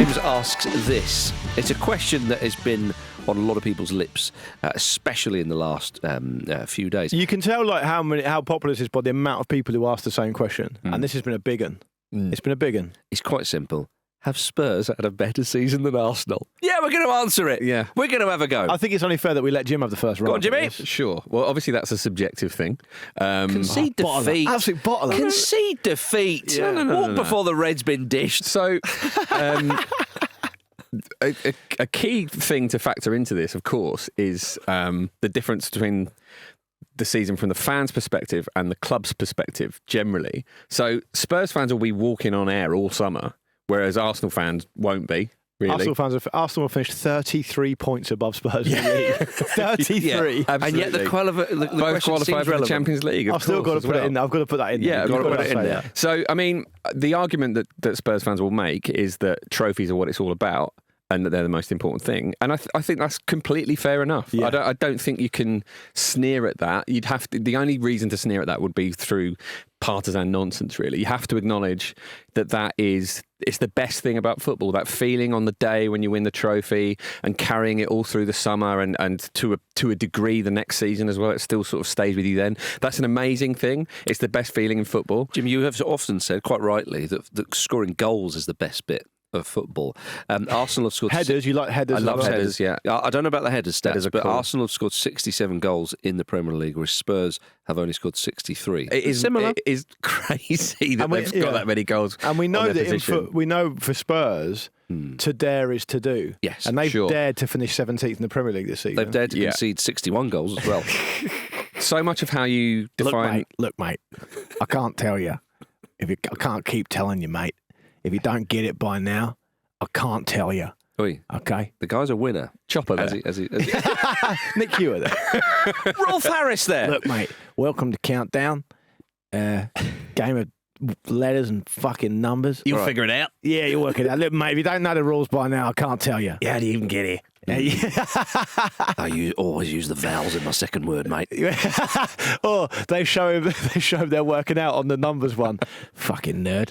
James asks this. It's a question that has been on a lot of people's lips, especially in the last few days. You can tell how popular this is by the amount of people who ask the same question. And this has been a big one. It's been a big one. It's quite simple. Have Spurs had a better season than Arsenal? Yeah, we're going to answer it. Yeah. We're going to have a go. I think it's only fair that we let Jim have the first round. Go on, Jimmy. Sure. Well, obviously that's a subjective thing. Concede defeat. Absolute bottler. Concede defeat. Yeah. No. Walk before the red's been dished. So, a key thing to factor into this, of course, is the difference between the season from the fans' perspective and the club's perspective generally. So Spurs fans will be walking on air all summer, whereas Arsenal fans won't be. Really. Arsenal have finished 33 points above Spurs in the league. 33. Yeah, and yet the both qualified for the Champions League. I've still got to put it in there. I've got to put that in there. Yeah, I've got to put it in there. So, I mean, the argument that Spurs fans will make is that trophies are what it's all about, and that they're the most important thing. And I think that's completely fair enough. Yeah. I don't think you can sneer at that. You'd have to. The only reason to sneer at that would be through partisan nonsense, really. You have to acknowledge that it's the best thing about football, that feeling on the day when you win the trophy and carrying it all through the summer and to a degree the next season as well. It still sort of stays with you then. That's an amazing thing. It's the best feeling in football. Jim, you have often said, quite rightly, that scoring goals is the best bit of football. Arsenal have scored... Headers, you like headers? I love headers, yeah. I don't know about the headers stats, but cool. Arsenal have scored 67 goals in the Premier League, whereas Spurs have only scored 63. It is similar. It is crazy that they've got that many goals. And we know that we know for Spurs, to dare is to do. Yes, and they've dared to finish 17th in the Premier League this season. They've dared to concede 61 goals as well. So much of how you define... Look, mate, I can't tell you. I can't keep telling you, mate. If you don't get it by now, I can't tell you. Oi. Okay. The guy's a winner. Chopper there. As he Nick Hewitt there. Rolf Harris there. Look, mate, welcome to Countdown. Game of letters and fucking numbers. You'll figure it out. Yeah, you'll work it out. Look, mate, if you don't know the rules by now, I can't tell you. How do you even get here? I always use the vowels in my second word, mate. Oh, they show him they're working out on the numbers one. Fucking nerd.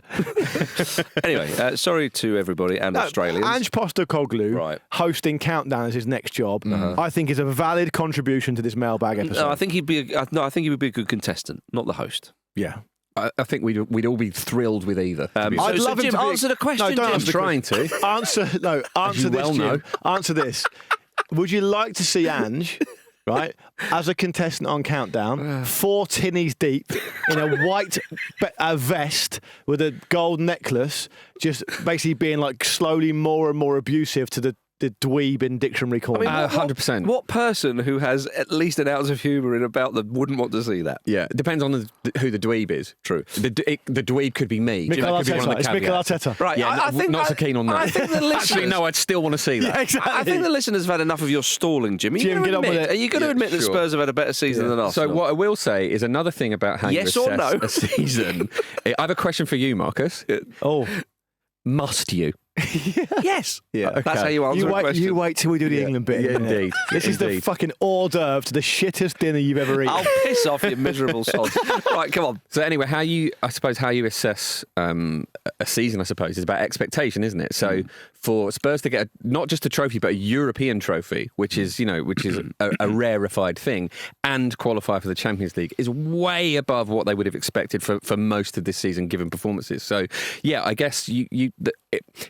Anyway, sorry to everybody and Australians. Ange Postecoglou hosting Countdown as his next job, I think is a valid contribution to this mailbag episode. No, I think he would be a good contestant, not the host. Yeah. I think we'd all be thrilled with either. I'd love him Jim, to answer the question. No, don't Jim. answer the trying to. Answer this, Jim. Answer this. Would you like to see Ange, right, as a contestant on Countdown, 4 tinnies deep in a white vest with a gold necklace, just basically being like slowly more and more abusive to the dweeb in dictionary corner? 100%. What person who has at least an ounce of humour in about them wouldn't want to see that? Yeah, it depends on who the dweeb is. True. The dweeb could be me. Mikel Arteta. It's Mikel Arteta. Right. Yeah, I think not so keen on that. I think the listeners... Actually, no, I'd still want to see that. Yeah, exactly. I think the listeners have had enough of your stalling, Jim. Jim, get on with it. Are you going to admit that Spurs have had a better season than Arsenal? So what I will say is another thing about how you assess a season. I have a question for you, Marcus. Oh. Must you? Yes. Yeah. Okay. That's how you answer a question. You wait till we do the England bit. Yeah, indeed. This is the fucking hors d'oeuvre to the shittest dinner you've ever eaten. I'll piss off, you miserable sod. Right, come on. So anyway, how you assess a season, I suppose, is about expectation, isn't it? So for Spurs to get not just a trophy, but a European trophy, which is a rarefied thing, and qualify for the Champions League, is way above what they would have expected for most of this season, given performances. So yeah, I guess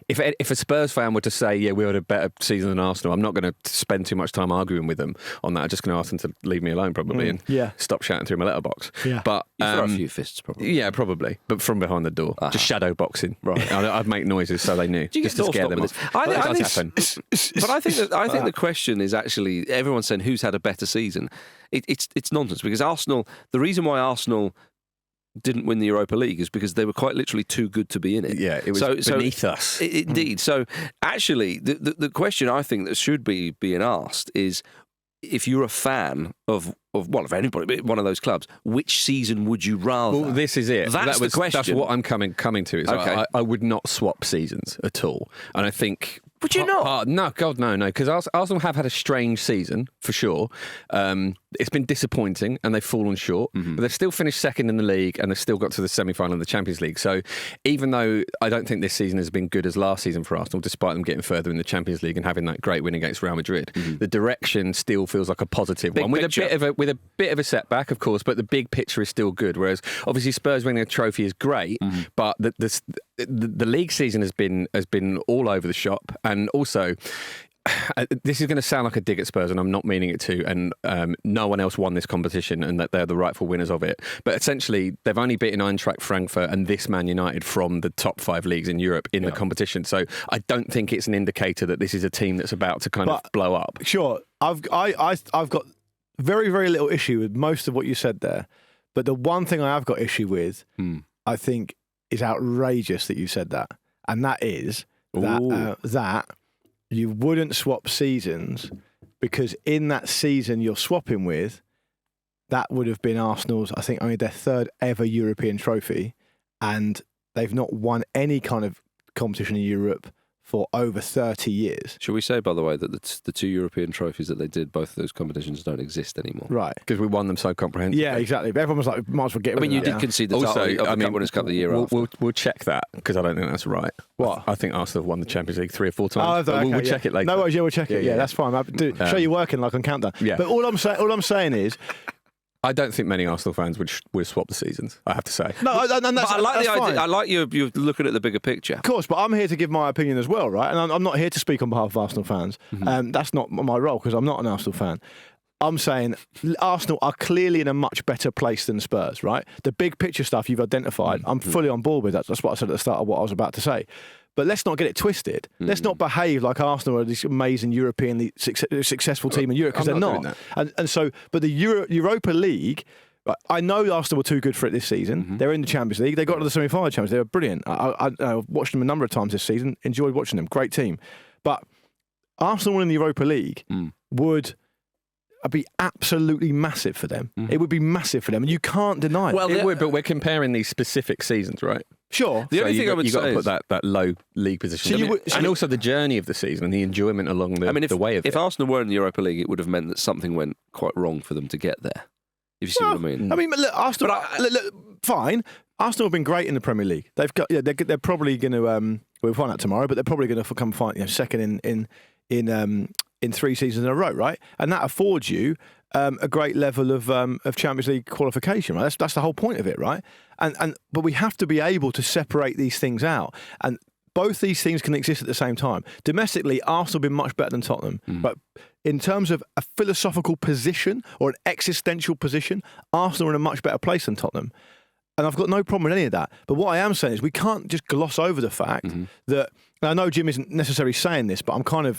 if a Spurs fan were to say, yeah, we had a better season than Arsenal, I'm not going to spend too much time arguing with them on that. I'm just going to ask them to leave me alone, probably, and stop shouting through my letterbox. Yeah. But you throw a few fists, probably. Yeah, probably, but from behind the door, just shadow boxing. Right, I'd make noises so they knew, just to scare them off. I think the question is actually everyone's saying who's had a better season. It's nonsense because Arsenal. The reason why Arsenal didn't win the Europa League is because they were quite literally too good to be in it. Yeah, it was beneath us. Indeed. So actually, the question I think that should be being asked is, if you're a fan of anybody, one of those clubs, which season would you rather? Well, this is it. That's the question. That's what I'm coming to. Is okay. I would not swap seasons at all. And I think Would you not? No, God, no. Because Arsenal have had a strange season, for sure. It's been disappointing and they've fallen short, but they've still finished second in the league and they've still got to the semi-final of the Champions League. So even though I don't think this season has been good as last season for Arsenal, despite them getting further in the Champions League and having that great win against Real Madrid, the direction still feels like a positive one. With a bit of a setback, of course, but the big picture is still good. Whereas obviously Spurs winning a trophy is great, but the league season has been all over the shop. And also, this is going to sound like a dig at Spurs, and I'm not meaning it to, and no one else won this competition and that they're the rightful winners of it. But essentially, they've only beaten Eintracht Frankfurt and this Man United from the top 5 leagues in Europe in the competition. So I don't think it's an indicator that this is a team that's about to kind of blow up. Sure. I've got very, very little issue with most of what you said there. But the one thing I have got issue with, I think, is outrageous that you said that. And that is that you wouldn't swap seasons because in that season you're swapping with, that would have been Arsenal's, I think, only their 3rd ever European trophy. And they've not won any kind of competition in Europe for over 30 years. Should we say, by the way, that the 2 European trophies that they did, both of those competitions don't exist anymore? Right. Because we won them so comprehensively. Yeah, exactly. But everyone was like, might as well get rid of you that. did concede the title of the Cup Winners' Cup the year after. We'll check that, because I don't think that's right. What? I think Arsenal have won the Champions League 3 or 4 times. We'll check it later. No worries, we'll check it. Yeah, that's fine. Show you working like on Countdown. Yeah. But all I'm saying is, I don't think many Arsenal fans would swap the seasons, I have to say. No, and that's, I like that's the idea. fine. I like you're looking at the bigger picture. Of course, but I'm here to give my opinion as well, right? And I'm not here to speak on behalf of Arsenal fans. That's not my role because I'm not an Arsenal fan. I'm saying Arsenal are clearly in a much better place than Spurs, right? The big picture stuff you've identified, I'm fully on board with that. That's what I said at the start of what I was about to say. But let's not get it twisted. Let's not behave like Arsenal are this amazing European successful team in Europe, because they're not. And so, but the Europa League, I know Arsenal were too good for it this season. They're in the Champions League. They got to the semi-final Champions. They were brilliant. I watched them a number of times this season. Enjoyed watching them. Great team. But Arsenal winning the Europa League would be absolutely massive for them. It would be massive for them, and you can't deny it. Well, it would, but we're comparing these specific seasons, right? Sure. The only thing I would say you've got to put that low league position. And also the journey of the season and the enjoyment along the way of it. If Arsenal were in the Europa League, it would have meant that something went quite wrong for them to get there. If you see what I mean. I mean, look, Arsenal. Look, fine. Arsenal have been great in the Premier League. They've got. Yeah, they're probably going to. We'll find out tomorrow, but they're probably going to come find second in 3 seasons in a row, right? And that affords you a great level of Champions League qualification, right? That's the whole point of it, right? But we have to be able to separate these things out, and both these things can exist at the same time. Domestically, Arsenal have been much better than Tottenham, but in terms of a philosophical position or an existential position, Arsenal are in a much better place than Tottenham. And I've got no problem with any of that. But what I am saying is we can't just gloss over the fact that, and I know Jim isn't necessarily saying this, but I'm trying,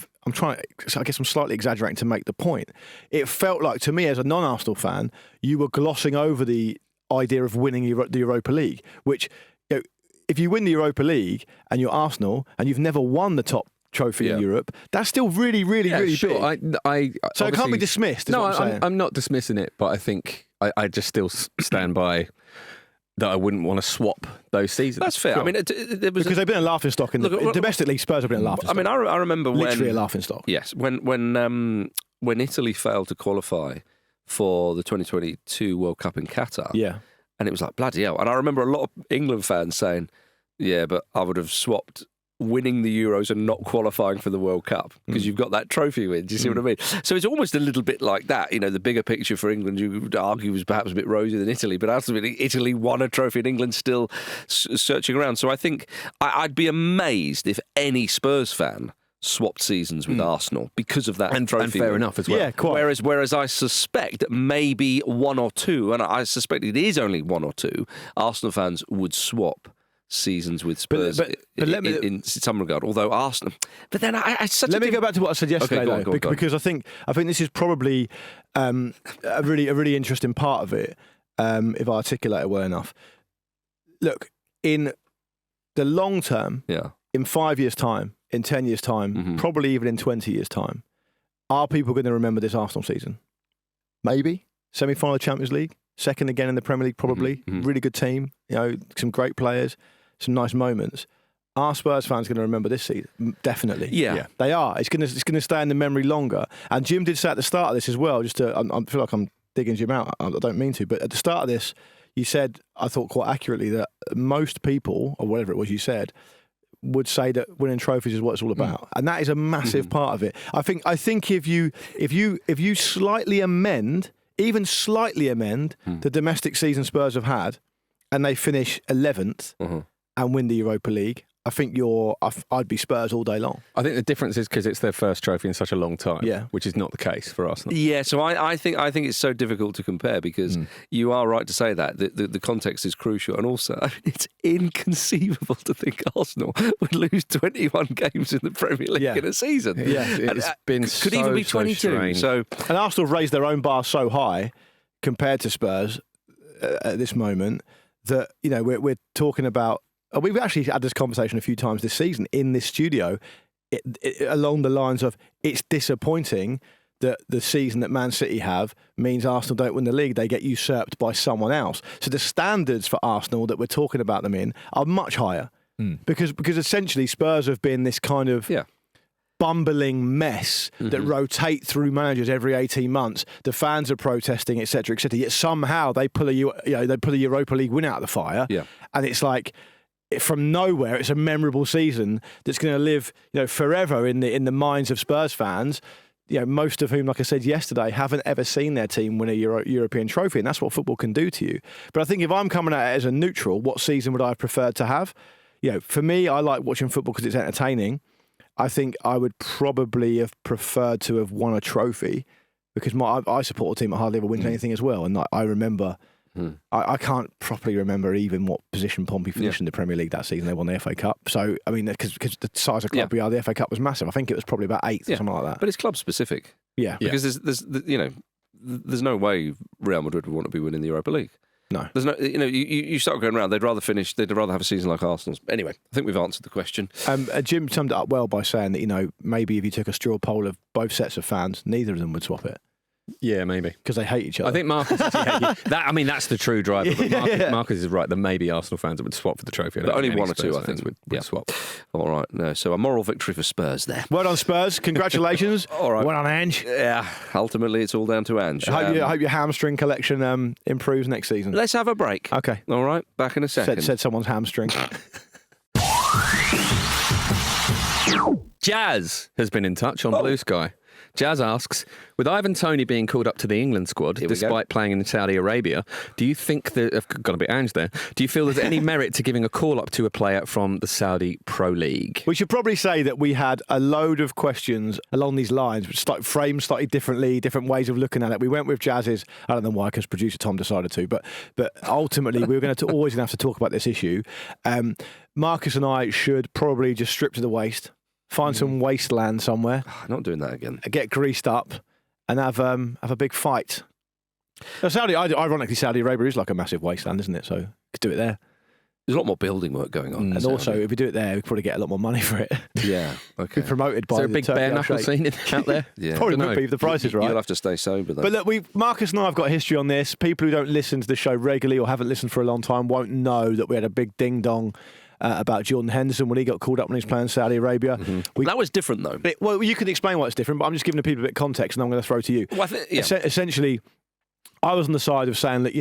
I guess I'm slightly exaggerating to make the point. It felt like to me as a non-Arsenal fan, you were glossing over the idea of winning the Europa League, which, you know, if you win the Europa League and you're Arsenal and you've never won the top trophy in Europe, that's still really, really, really sure. big. So it can't be dismissed. No, what I'm not dismissing it, but I think I just still stand by that I wouldn't want to swap those seasons. That's fair. Sure. I mean, it was because they've been a laughing stock in domestically. Spurs have been a laughing stock. I mean, I remember literally a laughing stock. Yes, when Italy failed to qualify for the 2022 World Cup in Qatar. Yeah, and it was like bloody hell. And I remember a lot of England fans saying, "Yeah, but I would have swapped winning the Euros and not qualifying for the World Cup because you've got that trophy win." Do you see what I mean? So it's almost a little bit like that. You know, the bigger picture for England, you would argue, was perhaps a bit rosier than Italy, but ultimately Italy won a trophy and England's still searching around. So I think I'd be amazed if any Spurs fan swapped seasons with Arsenal because of that trophy. And fair enough as well. Yeah, quite. Whereas I suspect maybe one or two, and I suspect it is only one or two, Arsenal fans would swap seasons with Spurs but in some regard. Although Arsenal, but then let me go back to what I said yesterday, go on. because I think this is probably a really interesting part of it. If I articulate it well enough, look, in the long term, in 5 years' time, in 10 years' time, probably even in 20 years' time, are people going to remember this Arsenal season? Maybe semi-final of Champions League, second again in the Premier League, probably really good team. You know, some great players. Some nice moments. are Spurs fans going to remember this season? Definitely. Yeah. They are. It's going to stay in the memory longer. And Jim did say at the start of this as well, I feel like I'm digging Jim out. I don't mean to, but at the start of this, you said, I thought quite accurately, that most people, or whatever it was you said, would say that winning trophies is what it's all about, and that is a massive part of it. I think if you slightly amend, even slightly amend the domestic season Spurs have had, and they finish 11th and win the Europa League, I think I'd be Spurs all day long. I think the difference is because it's their first trophy in such a long time, Yeah. which is not the case for Arsenal. Yeah, so I think it's so difficult to compare because you are right to say that. The context is crucial. And also, it's inconceivable to think Arsenal would lose 21 games in the Premier League in a season. Yeah, it's been could even be 22. strange. So, and Arsenal have raised their own bar so high compared to Spurs at this moment that, you know, we're talking about. We've actually had this conversation a few times this season in this studio, along the lines of it's disappointing that the season that Man City have means Arsenal don't win the league. They get usurped by someone else. So the standards for Arsenal that we're talking about them in are much higher because essentially Spurs have been this kind of bumbling mess that rotate through managers every 18 months. The fans are protesting, etc., etc. Yet somehow they pull a Europa League win out of the fire, and it's like, from nowhere, it's a memorable season that's going to live, forever in the minds of Spurs fans. Most of whom, like I said yesterday, haven't ever seen their team win a European trophy, and that's what football can do to you. But I think if I'm coming at it as a neutral, what season would I have preferred to have? For me, I like watching football because it's entertaining. I think I would probably have preferred to have won a trophy because I support a team that hardly ever wins anything as well, and I remember. I can't properly remember even what position Pompey finished in the Premier League that season. They won the FA Cup. So, I mean, because the size of club we are, the FA Cup was massive. I think it was probably about 8th or something like that. But it's club specific. Yeah. Because there's no way Real Madrid would want to be winning the Europa League. No. There's no, you start going around, they'd rather have a season like Arsenal's. Anyway, I think we've answered the question. Jim summed it up well by saying that, maybe if you took a straw poll of both sets of fans, neither of them would swap it. Yeah, maybe. Because they hate each other. I think Marcus that's the true driver. But Marcus is right. There may be Arsenal fans that would swap for the trophy. But only one or two, I think, would swap. All right. No, so a moral victory for Spurs there. Well done, Spurs. Congratulations. All right. Well done, Ange. Yeah, ultimately it's all down to Ange. I hope your hamstring collection improves next season. Let's have a break. Okay. All right, back in a second. Said someone's hamstring. Jazz has been in touch on Blue Sky. Jazz asks, with Ivan Toney being called up to the England squad, despite playing in Saudi Arabia, do you think that, I've got a bit Ange there, do you feel there's any merit to giving a call up to a player from the Saudi Pro League? We should probably say that we had a load of questions along these lines, which framed slightly differently, different ways of looking at it. We went with Jazz's, I don't know why, because producer Tom decided to, but ultimately we were going to always have to talk about this issue. Marcus and I should probably just strip to the waist. Find some wasteland somewhere. Not doing that again. Get greased up and have a big fight. Now, ironically, Saudi Arabia is like a massive wasteland, isn't it? So you could do it there. There's a lot more building work going on. And also, if we do it there, we could probably get a lot more money for it. Yeah, okay. Be promoted by is there a big bare knuckle scene out there? Yeah. Probably would be if the price is right. You'll have to stay sober, though. But look, Marcus and I have got a history on this. People who don't listen to the show regularly or haven't listened for a long time won't know that we had a big ding-dong about Jordan Henderson when he got called up when he was playing Saudi Arabia. That was different, though. Well, you can explain why it's different, but I'm just giving the people a bit of context and I'm going to throw to you. Well, Essentially, I was on the side of saying that,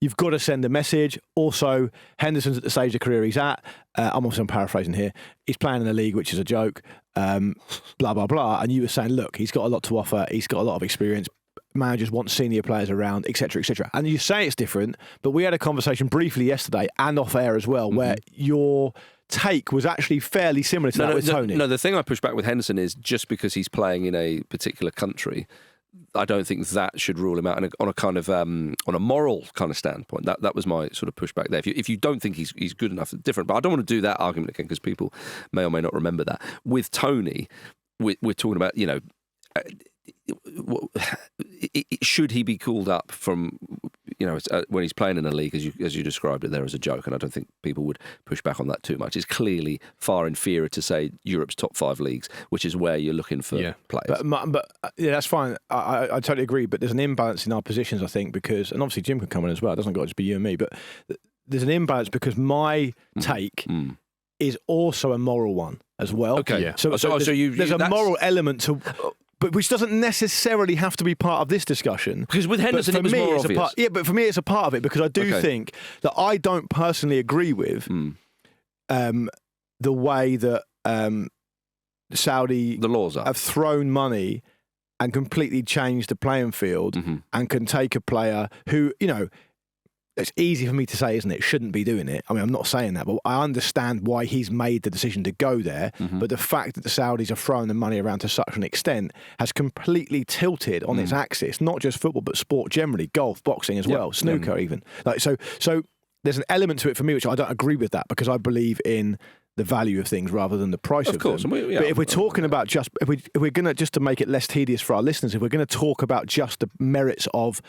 you've got to send a message. Also, Henderson's at the stage of career he's at. I'm paraphrasing here. He's playing in a league which is a joke, blah, blah, blah. And you were saying, look, he's got a lot to offer. He's got a lot of experience. Managers want senior players around, etc., etc. And you say it's different, but we had a conversation briefly yesterday and off air as well, where your take was actually fairly similar to that with Toney. No, the thing I push back with Henderson is just because he's playing in a particular country, I don't think that should rule him out on a kind of on a moral kind of standpoint. That was my sort of pushback there. If you don't think he's good enough, different. But I don't want to do that argument again because people may or may not remember that. With Toney, we're talking about should he be called up from when he's playing in a league as you described it there as a joke, and I don't think people would push back on that too much. It's clearly far inferior to say Europe's top 5 leagues, which is where you're looking for players. But that's fine. I totally agree. But there's an imbalance in our positions, I think, because, and obviously Jim can come in as well. It doesn't got to just be you and me, but there's an imbalance because my take is also a moral one as well. Okay. Yeah. So there's a moral element to, but which doesn't necessarily have to be part of this discussion. Because with Henderson, it was more obvious. But for me, it's a part of it because I do think that I don't personally agree with the way that Saudi the laws have thrown money and completely changed the playing field and can take a player who, it's easy for me to say, isn't it? Shouldn't be doing it. I mean, I'm not saying that, but I understand why he's made the decision to go there. But the fact that the Saudis are throwing the money around to such an extent has completely tilted on its axis, not just football, but sport generally, golf, boxing as well, snooker even. So there's an element to it for me which I don't agree with that because I believe in the value of things rather than the price of them. But if we're talking about if we're going to, just to make it less tedious for our listeners, if we're going to talk about just the merits of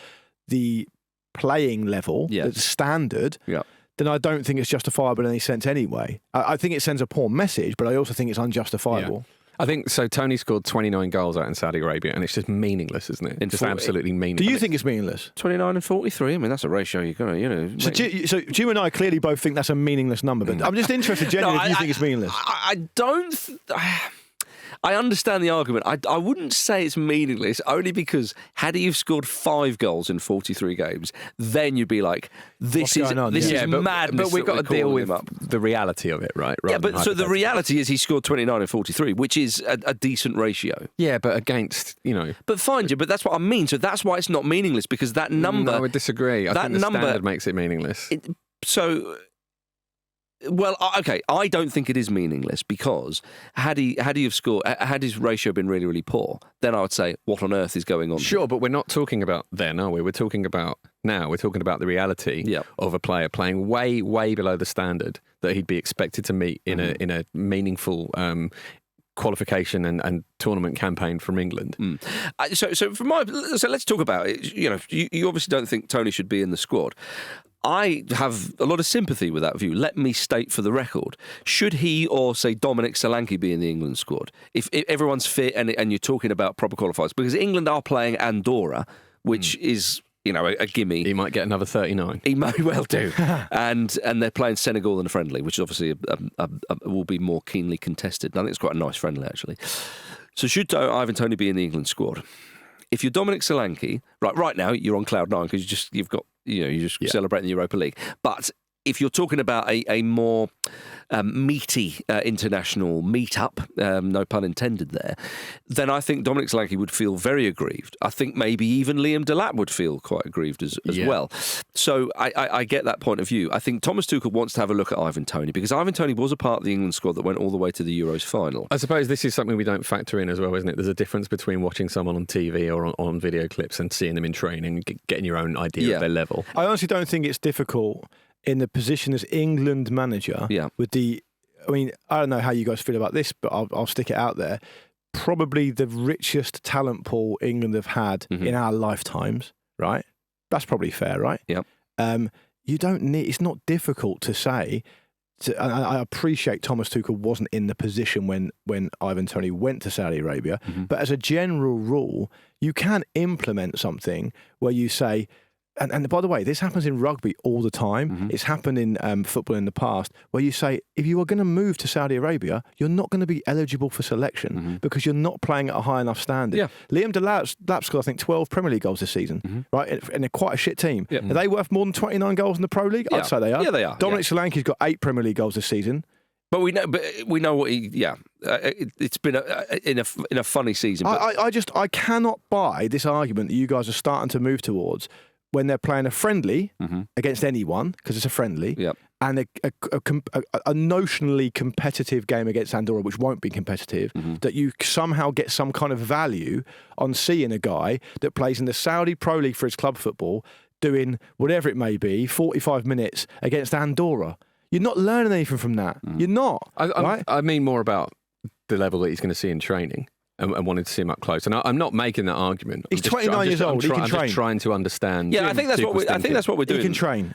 the playing level, the standard, then I don't think it's justifiable in any sense anyway. I think it sends a poor message, but I also think it's unjustifiable. Yeah. I think so. Tony scored 29 goals out in Saudi Arabia, and it's just meaningless, isn't it? Just absolutely meaningless. Do you think it's meaningless? 29 and 43. I mean, that's a ratio you're going to, So you and I clearly both think that's a meaningless number, but I'm just interested genuinely if you think it's meaningless. I don't. I understand the argument. I wouldn't say it's meaningless, only because had he have scored 5 goals in 43 games, then you'd be like, this is madness. But we've got to deal with the reality of it, right? Yeah, but so the reality is he scored 29 in 43, which is a decent ratio. Yeah, but against, But fine, but that's what I mean. So that's why it's not meaningless, because that number... No, I would disagree. I think the standard makes it meaningless. Well, okay, I don't think it is meaningless because had his ratio been really, really poor, then I would say, what on earth is going on? Sure, but we're not talking about then, are we? We're talking about now. We're talking about the reality of a player playing way, way below the standard that he'd be expected to meet in a meaningful qualification and tournament campaign from England. So let's talk about it. You obviously don't think Toney should be in the squad. I have a lot of sympathy with that view. Let me state for the record, should he or, say, Dominic Solanke be in the England squad? If everyone's fit and you're talking about proper qualifiers, because England are playing Andorra, which is, a gimme. He might get another 39. He may well do. and they're playing Senegal in a friendly, which obviously will be more keenly contested. I think it's quite a nice friendly, actually. So should Ivan Toney be in the England squad? If you're Dominic Solanke, right now you're on cloud 9 because you've got you're just celebrating the Europa League. But if you're talking about a more meaty international meet-up, no pun intended there, then I think Dominic Solanke would feel very aggrieved. I think maybe even Liam Delap would feel quite aggrieved as well. So I get that point of view. I think Thomas Tuchel wants to have a look at Ivan Toney because Ivan Toney was a part of the England squad that went all the way to the Euros final. I suppose this is something we don't factor in as well, isn't it? There's a difference between watching someone on TV or on video clips and seeing them in training, getting your own idea of their level. I honestly don't think it's difficult in the position as England manager with I don't know how you guys feel about this, but I'll stick it out there. Probably the richest talent pool England have had in our lifetimes, right? That's probably fair, right? Yep. You don't need, it's not difficult to say, I appreciate Thomas Tuchel wasn't in the position when Ivan Toney went to Saudi Arabia, but as a general rule, you can implement something where you say, and by the way, this happens in rugby all the time. It's happened in football in the past, where you say, if you are going to move to Saudi Arabia, you're not going to be eligible for selection because you're not playing at a high enough standard. Yeah. Liam Delap scored, I think, 12 Premier League goals this season, right? And they're quite a shit team. Are they worth more than 29 goals in the Pro League? I'd say they are. Yeah, they are. Dominic Solanke's got 8 Premier League goals this season. But we know what he. Yeah, it's been in a funny season. But I cannot buy this argument that you guys are starting to move towards when they're playing a friendly against anyone, because it's a friendly, and a notionally competitive game against Andorra, which won't be competitive, that you somehow get some kind of value on seeing a guy that plays in the Saudi Pro League for his club football, doing whatever it may be, 45 minutes against Andorra. You're not learning anything from that. You're not. Right? I mean more about the level that he's going to see in training. And wanted to see him up close, and I'm not making that argument. He's 29 years old. He can train. I'm just trying to understand. Yeah, I think that's what we're doing.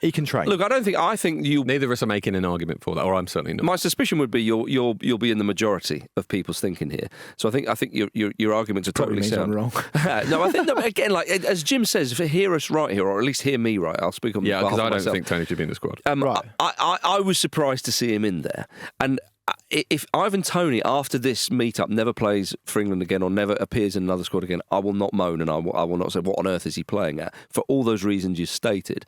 He can train. Look, I think you. Neither of us are making an argument for that, or I'm certainly not. My suspicion would be you'll be in the majority of people's thinking here. So I think your arguments are totally sound. I'm wrong. No, I think again, like as Jim says, if you hear us right here, or at least hear me right, I'll speak on behalf of myself. because I don't think Tony should be in the squad. Right. I was surprised to see him in there, and if Ivan Toney, after this meet-up, never plays for England again or never appears in another squad again, I will not moan and I will not say, what on earth is he playing at? For all those reasons you stated.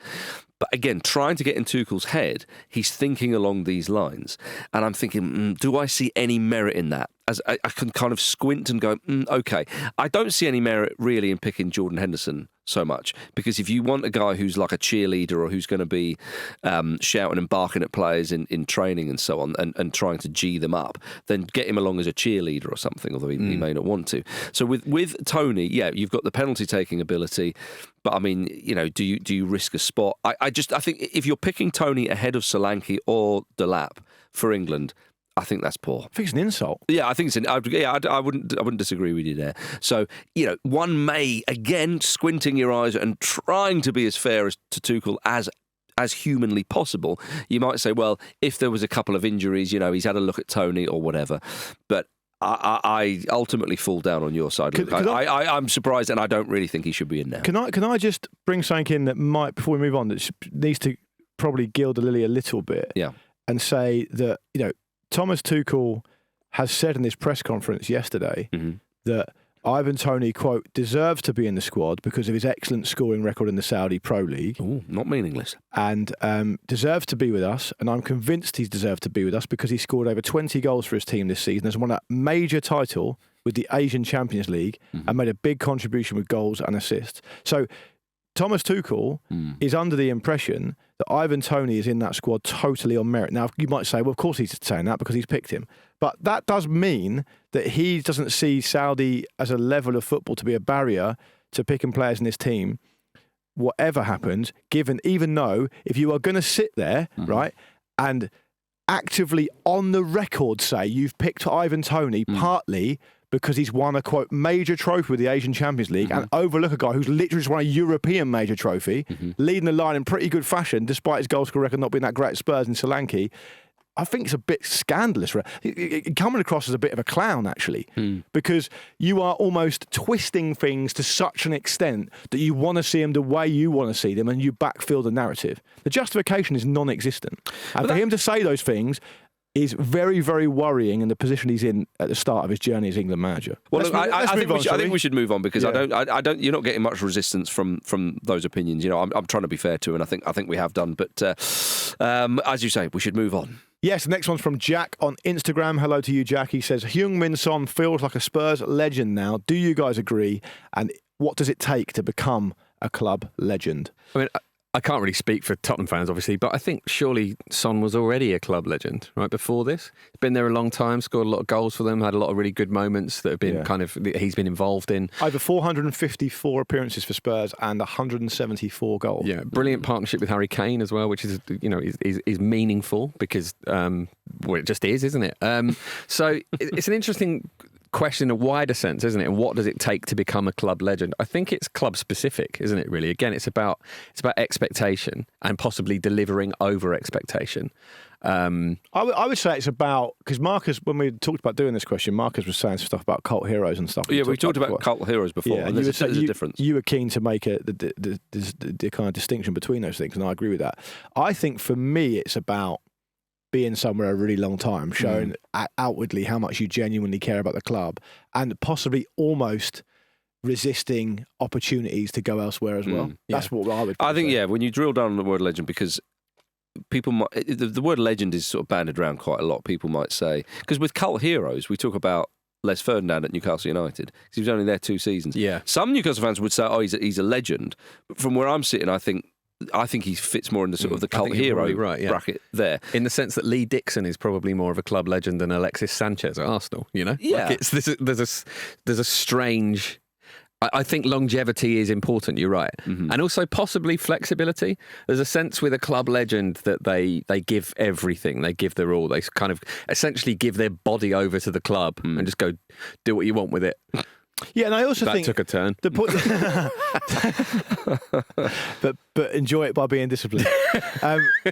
But again, trying to get in Tuchel's head, he's thinking along these lines. And I'm thinking, do I see any merit in that? As I can kind of squint and go, okay. I don't see any merit really in picking Jordan Henderson so much, because if you want a guy who's like a cheerleader or who's going to be shouting and barking at players in training and so on and trying to G them up, then get him along as a cheerleader or something, although he may not want to. So with Toney, yeah, you've got the penalty-taking ability, but I mean, do you risk a spot? I think if you're picking Toney ahead of Solanke or Delap for England, I think that's poor. I think it's an insult. Yeah, I think it's I wouldn't disagree with you there. So, one may, again, squinting your eyes and trying to be as fair to Tuchel as humanly possible, you might say, well, if there was a couple of injuries, he's had a look at Toney or whatever. But I ultimately fall down on your side. I'm surprised, and I don't really think he should be in now. Can I just bring something in that might, before we move on, that needs to probably gild the lily a little bit? Yeah. And say that, Thomas Tuchel has said in this press conference yesterday that Ivan Toney, quote, deserves to be in the squad because of his excellent scoring record in the Saudi Pro League. Ooh, not meaningless. And deserves to be with us. And I'm convinced he's deserved to be with us because he scored over 20 goals for his team this season, has won a major title with the Asian Champions League and made a big contribution with goals and assists. So Thomas Tuchel is under the impression that Ivan Toney is in that squad totally on merit. Now, you might say, well, of course he's saying that because he's picked him. But that does mean that he doesn't see Saudi as a level of football to be a barrier to picking players in his team, whatever happens, even though if you are going to sit there, right, and actively on the record say you've picked Ivan Toney partly because he's won a, quote, major trophy with the Asian Champions League and overlook a guy who's literally just won a European major trophy, leading the line in pretty good fashion, despite his goal scorer record not being that great at Spurs in Solanke, I think it's a bit scandalous. Coming across as a bit of a clown, actually, because you are almost twisting things to such an extent that you want to see them the way you want to see them and you backfill the narrative. The justification is non-existent. And for him to say those things is very, very worrying in the position he's in at the start of his journey as England manager. Well, I think we should move on because I don't. You're not getting much resistance from those opinions. I'm trying to be fair to, and I think we have done. But as you say, we should move on. Yes, the next one's from Jack on Instagram. Hello to you, Jack. He says, Heung-Min Son feels like a Spurs legend now. Do you guys agree? And what does it take to become a club legend? I mean, I can't really speak for Tottenham fans, obviously, but I think surely Son was already a club legend, right, before this. He's been there a long time, scored a lot of goals for them, had a lot of really good moments that have been he's been involved in. Over 454 appearances for Spurs and 174 goals. Yeah, brilliant partnership with Harry Kane as well, which is, is meaningful because, it just is, isn't it? So it's an interesting question in a wider sense, isn't it? And what does it take to become a club legend? I think it's club specific, isn't it, really? Again, it's about expectation and possibly delivering over expectation. I would say it's about, because Marcus, when we talked about doing this question, Marcus was saying stuff about cult heroes and stuff. Yeah, we talked about cult heroes before, and there's a difference. You were keen to make the kind of distinction between those things, and I agree with that. I think for me, it's about being somewhere a really long time, showing outwardly how much you genuinely care about the club and possibly almost resisting opportunities to go elsewhere as well. That's what I would say. I think, when you drill down on the word legend, because people might, the word legend is sort of banded around quite a lot. People might say, because with cult heroes, we talk about Les Ferdinand at Newcastle United, because he was only there 2 seasons. Yeah. Some Newcastle fans would say, oh, he's a legend. But from where I'm sitting, I think he fits more in the sort of the cult hero bracket there. In the sense that Lee Dixon is probably more of a club legend than Alexis Sanchez at Arsenal, Yeah. Like there's a strange... I think longevity is important, you're right. And also possibly flexibility. There's a sense with a club legend that they give everything. They give their all. They kind of essentially give their body over to the club and just go, do what you want with it. Yeah, and I also think that took a turn. But enjoy it by being disciplined.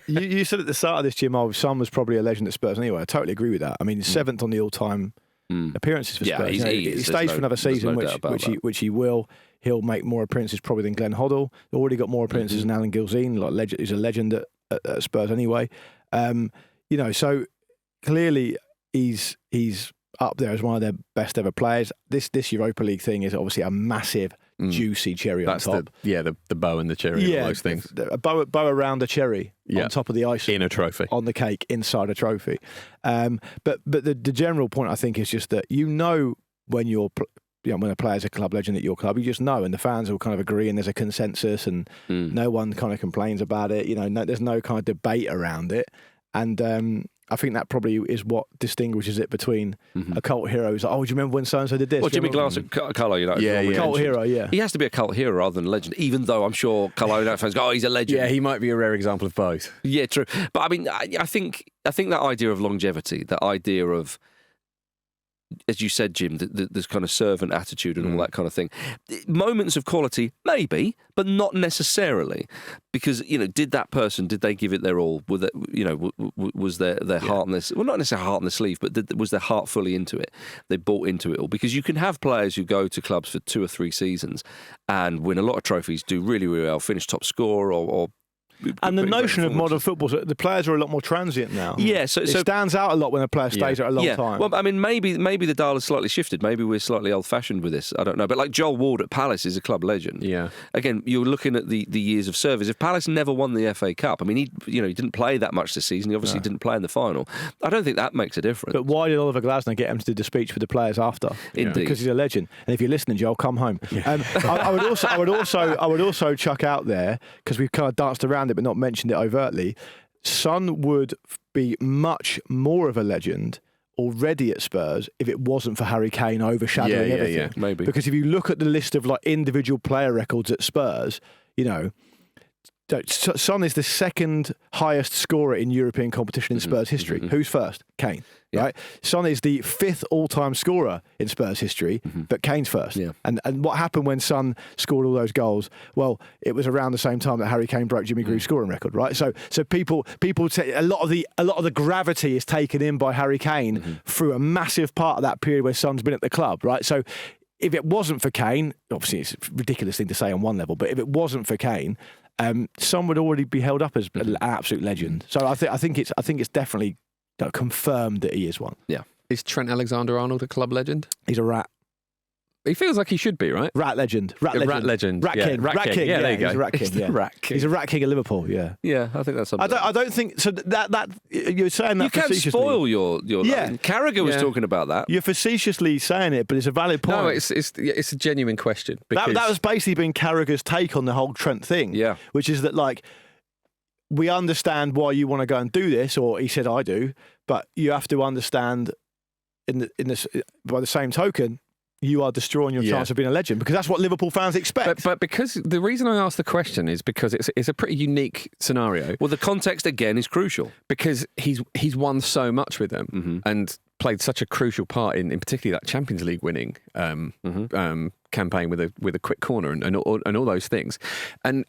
You said at the start of this, Jim, Son was probably a legend at Spurs anyway. I totally agree with that. I mean, 7th on the all-time appearances for Spurs. He stays for another season, which he will. He'll make more appearances probably than Glenn Hoddle. Already got more appearances than Alan Gilzean. He's a legend at Spurs anyway. So clearly he's up there as one of their best ever players. This Europa League thing is obviously a massive, juicy cherry on top. The bow and the cherry and all those things. A bow around the cherry on top of the ice. In a trophy. On the cake, inside a trophy. But the general point, I think, is just that when when a player's a club legend at your club, you just know, and the fans will kind of agree, and there's a consensus, and no one kind of complains about it. There's no kind of debate around it. And I think that probably is what distinguishes it between a cult hero who's like, do you remember when so-and-so did this? Well, Jimmy Glass at Carlo United. Yeah. Cult hero, yeah. He has to be a cult hero rather than a legend, even though I'm sure Carlo United fans go, he's a legend. Yeah, he might be a rare example of both. Yeah, true. But I mean, I think that idea of longevity, that idea of, as you said, Jim, this kind of servant attitude and all that kind of thing. Moments of quality, maybe, but not necessarily. Because, did they give it their all? Was their heart in this? Well, not necessarily heart in the sleeve, but was their heart fully into it? They bought into it all. Because you can have players who go to clubs for 2 or 3 seasons and win a lot of trophies, do really, really well, finish top scorer or and the notion of modern football, the players are a lot more transient now. Yeah, so it stands out a lot when a player stays at a long time. Well, I mean, maybe the dial has slightly shifted. Maybe we're slightly old-fashioned with this. I don't know. But like Joel Ward at Palace is a club legend. Yeah. Again, you're looking at the years of service. If Palace never won the FA Cup, I mean, he didn't play that much this season. He obviously didn't play in the final. I don't think that makes a difference. But why did Oliver Glasner get him to do the speech with the players after? Indeed. Because he's a legend. And if you're listening, Joel, come home. Yeah. I would also chuck out there, because we've kind of danced around it but not mentioned it overtly, Son would be much more of a legend already at Spurs if it wasn't for Harry Kane overshadowing everything. Yeah, maybe. Because if you look at the list of individual player records at Spurs, Son is the second highest scorer in European competition in Spurs history. Who's first? Kane. Yeah. Right? Son is the 5th all-time scorer in Spurs history, but Kane's first. Yeah. And what happened when Son scored all those goals? Well, it was around the same time that Harry Kane broke Jimmy Groove's scoring record, right? So people say a lot of the gravity is taken in by Harry Kane through a massive part of that period where Son's been at the club, right? So if it wasn't for Kane, obviously it's a ridiculous thing to say on one level, but if it wasn't for Kane, Son would already be held up as an absolute legend. So I think it's definitely confirmed that he is one. Yeah. Is Trent Alexander-Arnold a club legend? He's a rat. He feels like he should be, right? Rat legend. Rat legend. Rat king. Rat king. Yeah, there you go. He's a rat king. Yeah. Rat king. He's a rat king of Liverpool. Yeah. Yeah, I think that's something. I don't think so. That you're saying that you can't facetiously. spoil your. Yeah. Carragher was talking about that. You're facetiously saying it, but it's a valid point. No, it's a genuine question. Because that was basically been Carragher's take on the whole Trent thing. Yeah. Which is that we understand why you want to go and do this, or he said I do, but you have to understand by the same token, you are destroying your chance of being a legend, because that's what Liverpool fans expect. But because the reason I asked the question is because it's a pretty unique scenario. Well, the context again is crucial because he's won so much with them and played such a crucial part in particularly that Champions League winning campaign with a quick corner and all those things. And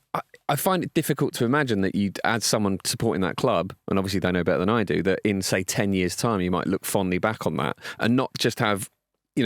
I find it difficult to imagine that you'd add someone supporting that club, and obviously they know better than I do, that in say 10 years' time you might look fondly back on that and not just have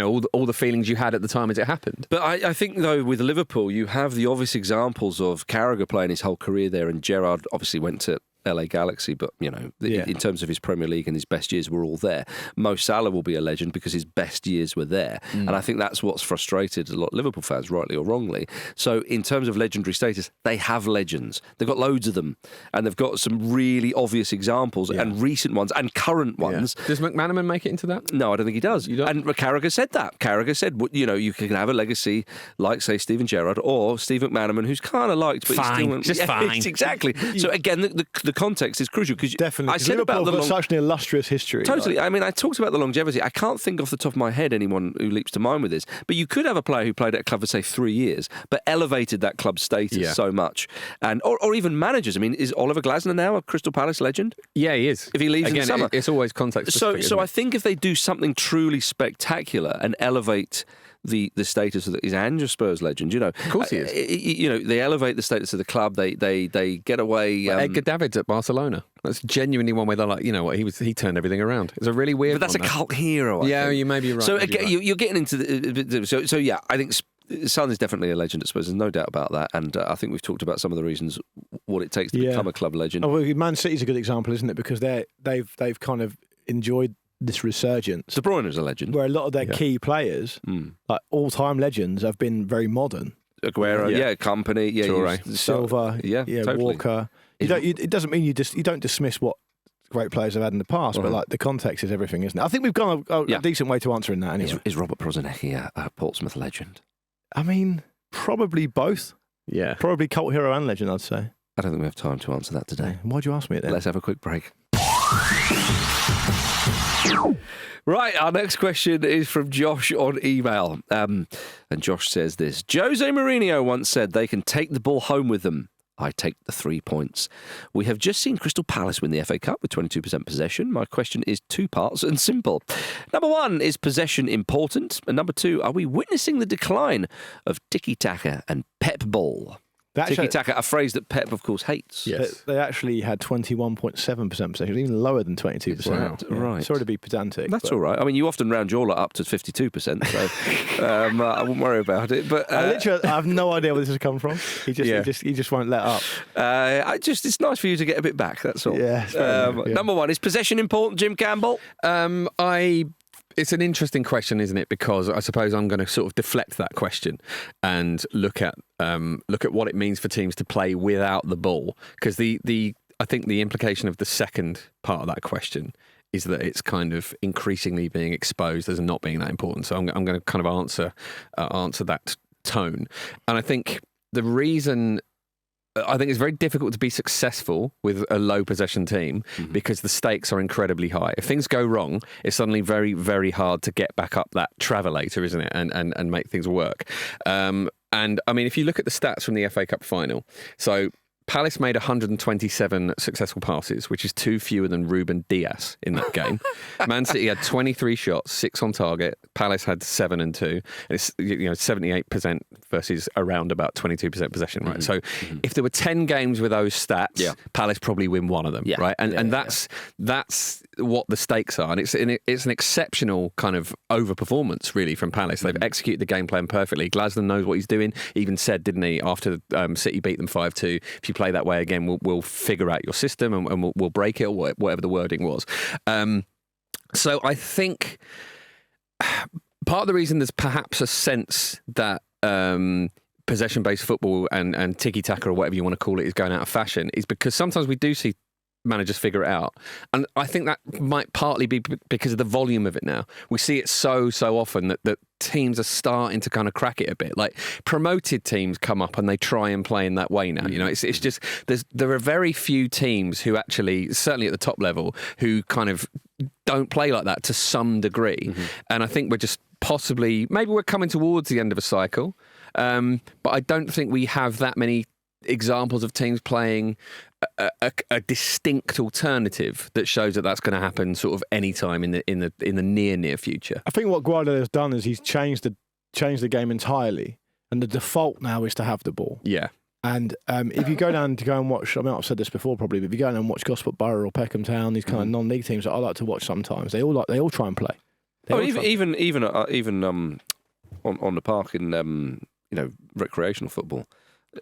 all the feelings you had at the time as it happened. But I think, though, with Liverpool, you have the obvious examples of Carragher playing his whole career there, and Gerrard obviously went to LA Galaxy, but in terms of his Premier League and his best years were all there. Mo Salah will be a legend because his best years were there, and I think that's what's frustrated a lot of Liverpool fans, rightly or wrongly. So in terms of legendary status, they have legends. They've got loads of them, and they've got some really obvious examples and recent ones and current ones. Does McManaman make it into that? No, I don't think he does. And Carragher said that. Carragher said, you can have a legacy like, say, Steven Gerrard or Steve McManaman, who's kind of liked, but fine, he's still fine. Exactly. So again, the context is crucial because definitely. I said Liverpool about such an illustrious history. Totally. I mean, I talked about the longevity. I can't think off the top of my head anyone who leaps to mind with this. But you could have a player who played at a club for say 3 years, but elevated that club's status so much, and or even managers. I mean, is Oliver Glasner now a Crystal Palace legend? Yeah, he is. If he leaves again, in the summer, it's always context specific. So I think if they do something truly spectacular and elevate the status of is Ange a Spurs legend? Of course he is. They elevate the status of the club. They get away. Edgar Davids at Barcelona. That's genuinely one where they're like, he turned everything around. It's a really weird. But that's a cult hero. I think. You may be right. So again, you're getting into so yeah. I think Son is definitely a legend at Spurs. There's no doubt about that. And I think we've talked about some of the reasons what it takes to become a club legend. Oh, well, Man City's a good example, isn't it? Because they've kind of enjoyed this resurgence. De Bruyne is a legend. Where a lot of their key players, like all-time legends, have been very modern. Aguero, Company, Silva, totally. Walker. It doesn't mean you don't dismiss what great players have had in the past, but like the context is everything, isn't it? I think we've gone a decent way to answering that anyway. Is Robert Prozinecki a Portsmouth legend? I mean, probably both. Yeah. Probably cult hero and legend, I'd say. I don't think we have time to answer that today. Why'd you ask me it then? Let's have a quick break. Right, our next question is from Josh on email. And Josh says this. Jose Mourinho once said they can take the ball home with them. I take the 3 points. We have just seen Crystal Palace win the FA Cup with 22% possession. My question is 2 parts and simple. Number 1, is possession important? And number 2, are we witnessing the decline of tiki-taka and Pep ball? Tiki-taka, a phrase that Pep, of course, hates. Yes. They actually had 21.7% possession, even lower than 22%. Wow. Right. Sorry to be pedantic. That's all right. I mean, you often round your lot up to 52%, so I wouldn't worry about it. But I have no idea where this has come from. He just won't let up. It's nice for you to get a bit back, that's all. Yeah. Number 1, is possession important, Jim Campbell? It's an interesting question, isn't it? Because I suppose I'm going to sort of deflect that question and look at what it means for teams to play without the ball. Because I think the implication of the second part of that question is that it's kind of increasingly being exposed as not being that important. So I'm going to kind of answer that tone. And I think the reason. I think it's very difficult to be successful with a low possession team because the stakes are incredibly high. If things go wrong, it's suddenly very, very hard to get back up that travelator, isn't it? And make things work. And I mean, if you look at the stats from the FA Cup final, so Palace made 127 successful passes, which is 2 fewer than Ruben Dias in that game. Man City had 23 shots, 6 on target. Palace had 7 and 2. And it's 78% versus around about 22% possession, right? So if there were 10 games with those stats, Palace probably win one of them, right? And that's what the stakes are. And it's an exceptional kind of overperformance, really, from Palace. They've executed the game plan perfectly. Glasner knows what he's doing. Even said, didn't he, after City beat them 5-2, if you play that way again, we'll figure out your system and we'll break it, or whatever the wording was. So I think part of the reason there's perhaps a sense that possession-based football and tiki-taka, or whatever you want to call it, is going out of fashion is because sometimes we do see managers figure it out. And I think that might partly be because of the volume of it now. We see it so often that teams are starting to kind of crack it a bit. Like promoted teams come up and they try and play in that way now. You know, it's just there are very few teams who actually, certainly at the top level, who kind of don't play like that to some degree. And I think we're just maybe we're coming towards the end of a cycle. But I don't think we have that many examples of teams playing a distinct alternative that shows that that's going to happen sort of any time in the near future. I think what Guardiola has done is he's changed the game entirely, and the default now is to have the ball. Yeah. And if you go down to go and watch, I mean, I've said this before probably, but if you go down and watch Gosport Borough or Peckham Town, these kind of non-league teams that I like to watch sometimes, they all try and play. Even on the park in recreational football.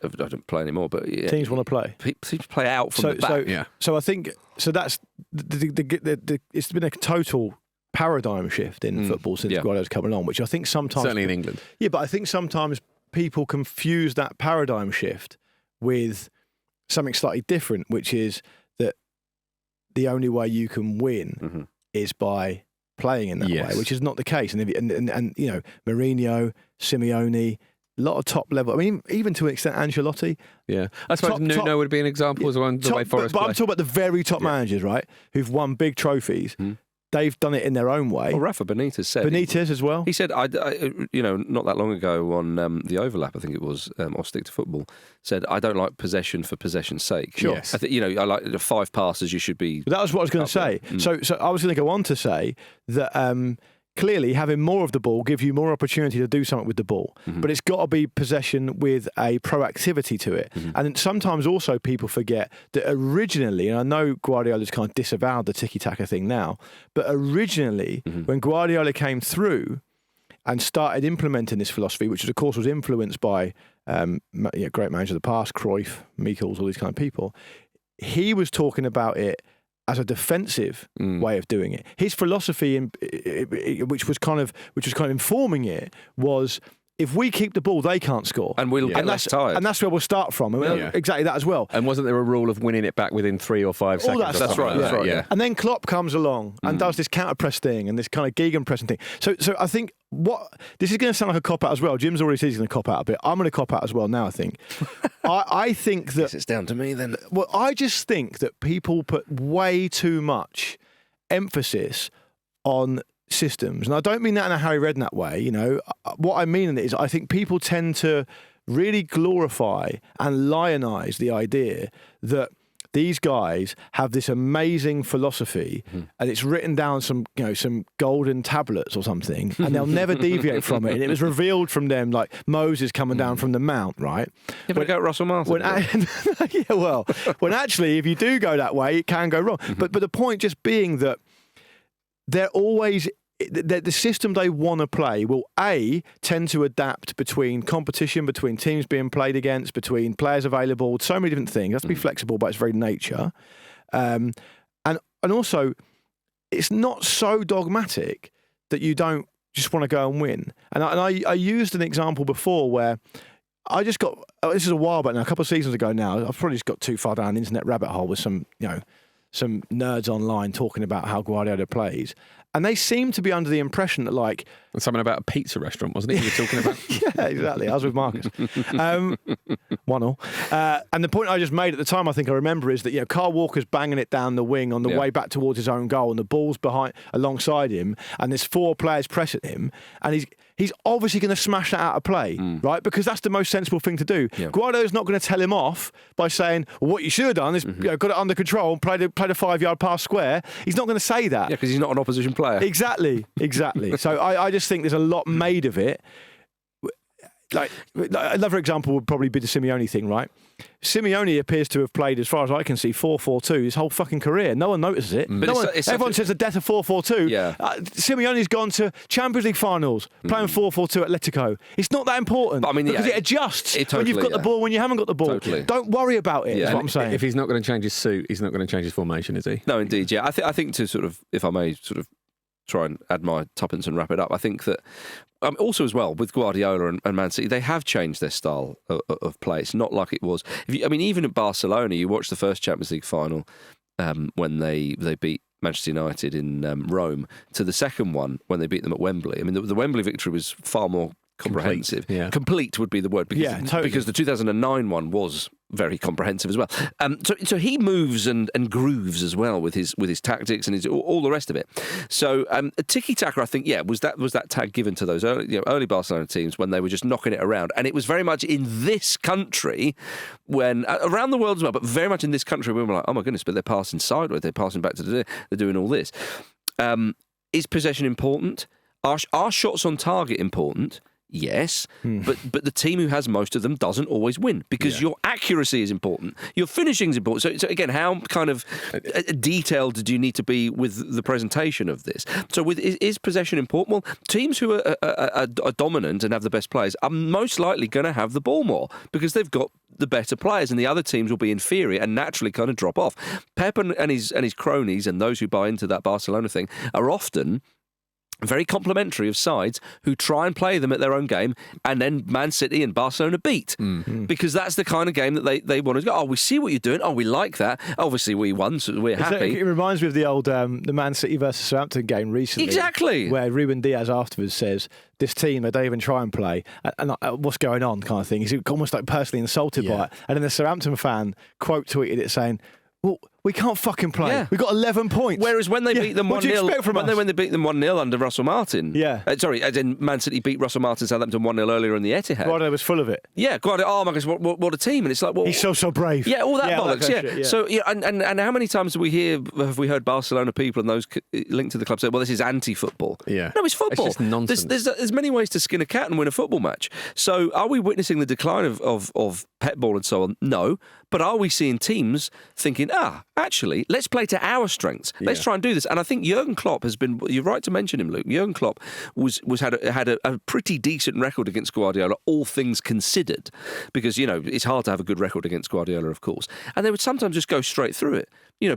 I don't play anymore, but teams want to play. Teams play out from the back. So I think that's it's been a total paradigm shift in football since Guardiola's come along, which I think sometimes certainly in England. Yeah, but I think sometimes people confuse that paradigm shift with something slightly different, which is that the only way you can win is by playing in that way, which is not the case. And Mourinho, Simeone. A lot of top level. I mean, even to an extent, Ancelotti. Yeah, I suppose Nuno would be an example as well. The way Forest but I'm talking about the very top managers, right? Who've won big trophies. They've done it in their own way. Well, Rafa Benitez said. Benitez as well. He said, not that long ago on the Overlap, I think it was, or Stick to Football, said, I don't like possession for possession's sake. Sure. Yes. I think, I like the 5 passes you should be. But that was what I was going to say. So I was going to go on to say that. Clearly, having more of the ball gives you more opportunity to do something with the ball. But it's got to be possession with a proactivity to it. And sometimes also people forget that originally, and I know Guardiola's kind of disavowed the tiki-taka thing now, but originally, when Guardiola came through and started implementing this philosophy, which of course was influenced by great managers of the past, Cruyff, Michels, all these kind of people, he was talking about it as a defensive way of doing it. His philosophy, which was kind of informing it, was if we keep the ball, they can't score, and we'll get less tired. And that's where we'll start from. Exactly that as well. And wasn't there a rule of winning it back within 3 or 5 seconds? That's right. That's right. Yeah. And then Klopp comes along and does this counter press thing and this kind of gegenpressing thing. So I think this is going to sound like a cop out as well. Jim's already said he's going to cop out a bit. I'm going to cop out as well now. I think. I think that it's down to me then. Well, I just think that people put way too much emphasis on systems, and I don't mean that in a Harry Redknapp way. You know, what I mean is I think people tend to really glorify and lionise the idea that these guys have this amazing philosophy and it's written down some golden tablets or something, and they'll never deviate from it. And it was revealed from them like Moses coming down from the mount, right? You ever go Russell Martin? When actually, if you do go that way, it can go wrong. But the point just being that they're always the system they want to play will tend to adapt between competition, between teams being played against, between players available, so many different things. It has to be flexible by its very nature, and also it's not so dogmatic that you don't just want to go and win. And I used an example before where I just got this is a while back now, a couple of seasons ago now. I've probably just got too far down the internet rabbit hole with some nerds online talking about how Guardiola plays. And they seem to be under the impression that, like... Something about a pizza restaurant, wasn't it, you were talking about? Yeah, exactly. I was with Marcus. 1-0. And the point I just made at the time, I think I remember, is that Kyle Walker's banging it down the wing on the way back towards his own goal, and the ball's alongside him, and there's 4 players pressing him, and he's obviously going to smash that out of play, right? Because that's the most sensible thing to do. Yeah. Guardiola's not going to tell him off by saying, well, what you should have done is got it under control, played a 5-yard pass square. He's not going to say that. Yeah, because he's not an opposition player. Exactly. So I just think there's a lot made of it. Like another example would probably be the Simeone thing, right? Simeone appears to have played, as far as I can see, 4-4-2 his whole fucking career. No one notices it. Everyone says the death of 4-4-2. Yeah. Simeone's gone to Champions League finals playing 4-4-2 at Atletico. It's not that important. But, because it adjusts when you've got the ball, when you haven't got the ball. Totally. Don't worry about it. Is what I'm saying. If he's not going to change his suit, he's not going to change his formation, is he? No, indeed. Yeah, I think to sort of, if I may, sort of try and add my tuppence and wrap it up. I think that also as well with Guardiola and Man City, they have changed their style of play. It's not like it was. Even at Barcelona, you watch the first Champions League final when they beat Manchester United in Rome, to the second one when they beat them at Wembley. I mean, the Wembley victory was far more comprehensive. Complete would be the word, because the 2009 one was very comprehensive as well. So he moves and grooves as well with his tactics and all the rest of it. So tiki-taka, I think, was that tag given to those early Barcelona teams when they were just knocking it around, and it was very much in this country when around the world as well, but very much in this country when we were like, oh my goodness, but they're passing sideways, they're passing back they're doing all this. Is possession important? Are shots on target important? Yes, but the team who has most of them doesn't always win, because your accuracy is important, your finishing is important. So again, how kind of detailed do you need to be with the presentation of this? So is possession important? Well, teams who are dominant and have the best players are most likely going to have the ball more because they've got the better players, and the other teams will be inferior and naturally kind of drop off. Pep and his cronies and those who buy into that Barcelona thing are often very complimentary of sides who try and play them at their own game, and then Man City and Barcelona beat. Because that's the kind of game that they want to go, oh, we see what you're doing, oh, we like that, obviously we won, so we're happy. It reminds me of the old the Man City versus Southampton game recently. Exactly. Where Ruben Diaz afterwards says, this team, they don't even try and play, and what's going on kind of thing. He's almost like personally insulted by it. And then the Southampton fan quote tweeted it saying, well, we can't fucking play. Yeah. We got 11 points. Whereas when they beat them 1-0, when they beat them 1-0 under Russell Martin, as in Man City beat Russell Martin Southampton 1-0 earlier in the Etihad. Guardiola was full of it. Yeah, Guardiola. Oh my gosh, what a team! And it's like, well, he's so brave. Yeah, all that bollocks. Shit. So and how many times have we heard Barcelona people and those linked to the club say, well, this is anti-football. Yeah, no, it's football. It's just nonsense. There's many ways to skin a cat and win a football match. So are we witnessing the decline of pep ball and so on? No. But are we seeing teams thinking, actually, let's play to our strengths. Let's try and do this. And I think Jurgen Klopp has been, you're right to mention him, Luke. Jurgen Klopp had a pretty decent record against Guardiola, all things considered, because, it's hard to have a good record against Guardiola, of course. And they would sometimes just go straight through it.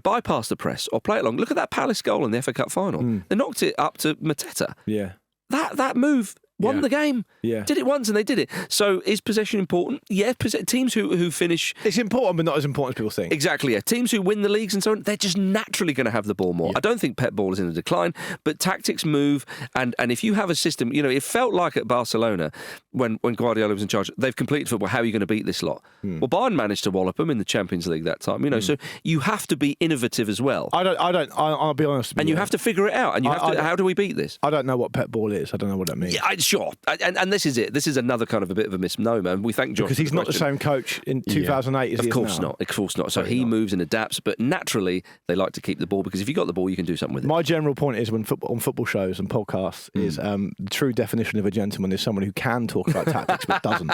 Bypass the press or play it long. Look at that Palace goal in the FA Cup final. They knocked it up to Mateta. Yeah. That move won the game. Yeah. Did it once and they did it. So is possession important? Yeah. Teams who finish... It's important, but not as important as people think. Exactly, yeah. Teams who win the leagues and so on, they're just naturally going to have the ball more. Yeah. I don't think Pep ball is in a decline, but tactics move. And if you have a system, it felt like at Barcelona when Guardiola was in charge, they've completed football. How are you going to beat this lot? Well, Bayern managed to wallop them in the Champions League that time. So you have to be innovative as well. I'll be honest with and you have to figure it out. And you have to, how do we beat this? I don't know what Pep ball is. I don't know what that means. Yeah, sure. And this is it. This is another kind of a bit of a misnomer. And we thank Josh because he's not the same coach in 2008 as he is now. Of course not. So he moves and adapts, but naturally they like to keep the ball because if you've got the ball, you can do something with it. My general point is on football shows and podcasts is the true definition of a gentleman is someone who can talk about tactics but doesn't.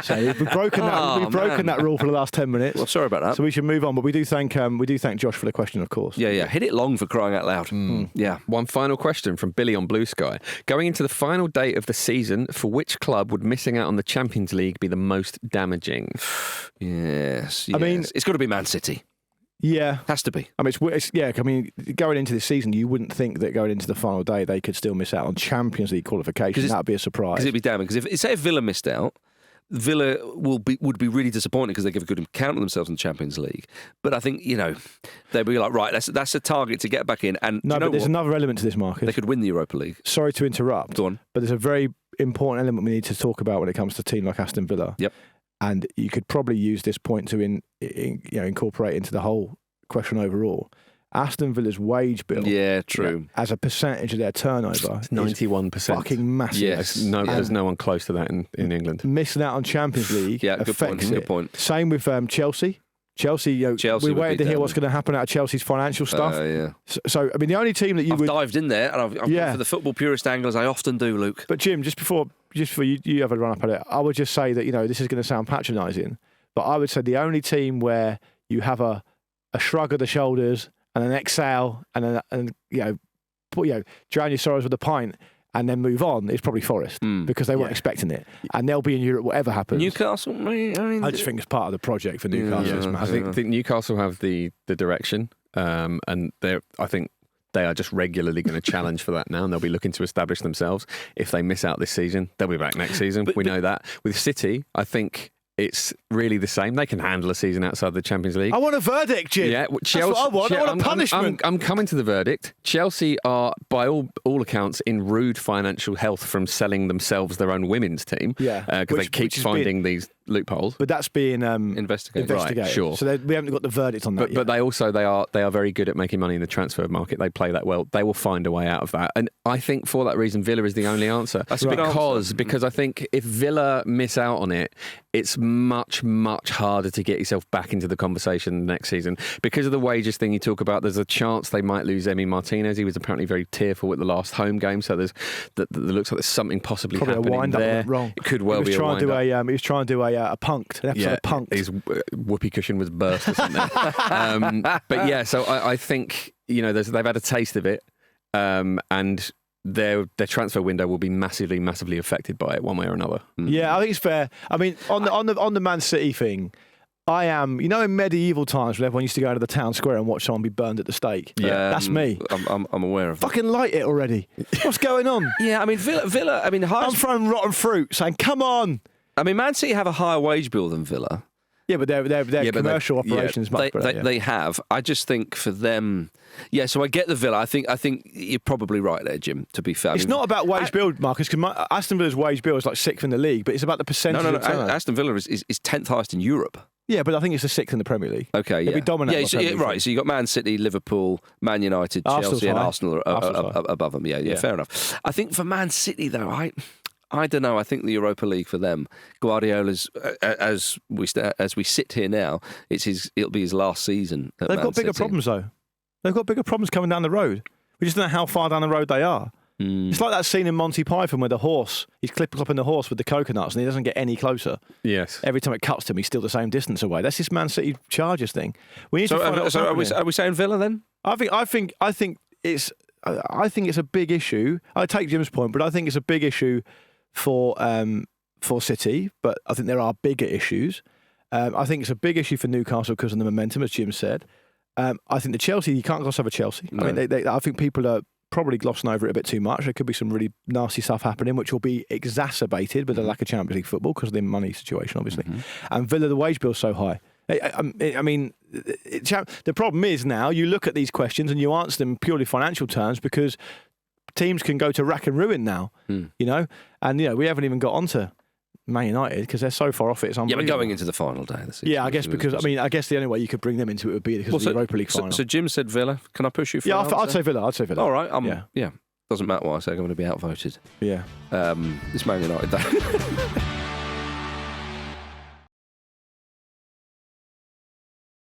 So we've broken that rule for the last 10 minutes. Well, sorry about that. So we should move on, but we do thank Josh for the question, of course. Yeah. Hit it long for crying out loud. Yeah. One final question from Billy on Blue Sky. Going into the final day of the season, for which club would missing out on the Champions League be the most damaging? Yes. I mean, it's got to be Man City. Yeah. Has to be. I mean, going into this season, you wouldn't think that going into the final day they could still miss out on Champions League qualification. That would be a surprise. Because it'd be damning. Because if Villa missed out, Villa would be really disappointed because they give a good account of themselves in the Champions League. But I think, they'd be like, right, that's a target to get back in. And there's another element to this, Marcus. They could win the Europa League. Sorry to interrupt. Go on. But there's a very important element we need to talk about when it comes to a team like Aston Villa. Yep. And you could probably use this point to incorporate into the whole question overall. Aston Villa's wage bill, true, as a percentage of their turnover, it's 91%. Fucking massive. Yes, there's no one close to that in England. Missing out on Champions League, good point. Same with Chelsea. Chelsea, we're waiting to hear what's going to happen out of Chelsea's financial stuff. So, I mean, the only team that I've dived in there, and I've gone for the football purist angle as I often do, Luke. But Jim, just before you have a run up at it, I would just say that this is going to sound patronising, but I would say the only team where you have a shrug of the shoulders and an exhale and drown your sorrows with a pint and then move on is probably Forest because they weren't expecting it, and they'll be in Europe whatever happens. Newcastle, I just think it's part of the project for Newcastle. I think Newcastle have the direction, and I think they are just regularly going to challenge for that now, and they'll be looking to establish themselves. If they miss out this season, they'll be back next season. We know that. With City, I think it's really the same. They can handle a season outside the Champions League. I want a verdict, Jim. Yeah, Chelsea, that's what I want. I want a punishment. I'm coming to the verdict. Chelsea are, by all accounts, in rude financial health from selling themselves their own women's team. Yeah, because they keep finding these loopholes. But that's being investigated. Right, sure. So we haven't got the verdict on that yet. But they are very good at making money in the transfer market. They play that well. They will find a way out of that. And I think for that reason, Villa is the only answer. That's because I think if Villa miss out on it, it's much, much harder to get yourself back into the conversation next season. Because of the wages thing you talk about, there's a chance they might lose Emi Martinez. He was apparently very tearful at the last home game, so there's that looks like there's something possibly happening a wind there. Up wrong. It could well be a wind up. He was trying to do a punked, an episode of Punked. His whoopee cushion was burst or something. But yeah, so I think they've had a taste of it, and their transfer window will be massively, massively affected by it one way or another. Yeah, I think it's fair. I mean, on the Man City thing, I am, in medieval times when everyone used to go to the town square and watch someone be burned at the stake. Yeah, that's me. I'm aware of that. Fucking light it already. What's going on? Yeah, I mean, Villa. I mean, I'm throwing rotten fruit, saying, "Come on." I mean, Man City have a higher wage bill than Villa. Yeah, but their commercial operation is much better. They have. I just think for them, so I get the Villa. I think you're probably right there, Jim, to be fair. It's not about wage bill, Marcus, because Aston Villa's wage bill is like 6th in the league, but it's about the percentage. No. Aston Villa is 10th highest in Europe. Yeah, but I think it's the 6th in the Premier League. Okay, They'll be dominating. Right. So you got Man City, Liverpool, Man United, Chelsea, and Arsenal above them. Yeah, fair enough. I think for Man City, though, I don't know. I think the Europa League for them, Guardiola's, as we sit here now, it'll be his last season. They've got bigger problems though. They've got bigger problems coming down the road. We just don't know how far down the road they are. It's like that scene in Monty Python where the horse, he's clipping the horse with the coconuts and he doesn't get any closer. Yes. Every time it cuts to him, he's still the same distance away. That's this Man City Chargers thing. We need So, to find out what's happening. are we saying Villa then? I think it's a big issue. I take Jim's point, but I think it's a big issue for City. But I think there are bigger issues. I think it's a big issue for Newcastle because of the momentum, as Jim said. I think the Chelsea, you can't gloss over Chelsea. No. I mean, I think people are probably glossing over it a bit too much. There could be some really nasty stuff happening, which will be exacerbated with the lack of Champions League football because of the money situation, obviously. And Villa, the wage bill's so high. I mean, the problem is now you look at these questions and you answer them purely financial terms because teams can go to rack and ruin now, you know? And, you know, we haven't even got onto Man United because they're so far off it. It's unbelievable. Yeah, but going into the final day of the season. Yeah, I guess because, I guess the only way you could bring them into it would be because of the Europa League final. So Jim said Villa. Can I push you for Yeah, an answer? I'd say Villa. All right. Yeah. Doesn't matter what I say, I'm going to be outvoted. Yeah. It's Man United, though.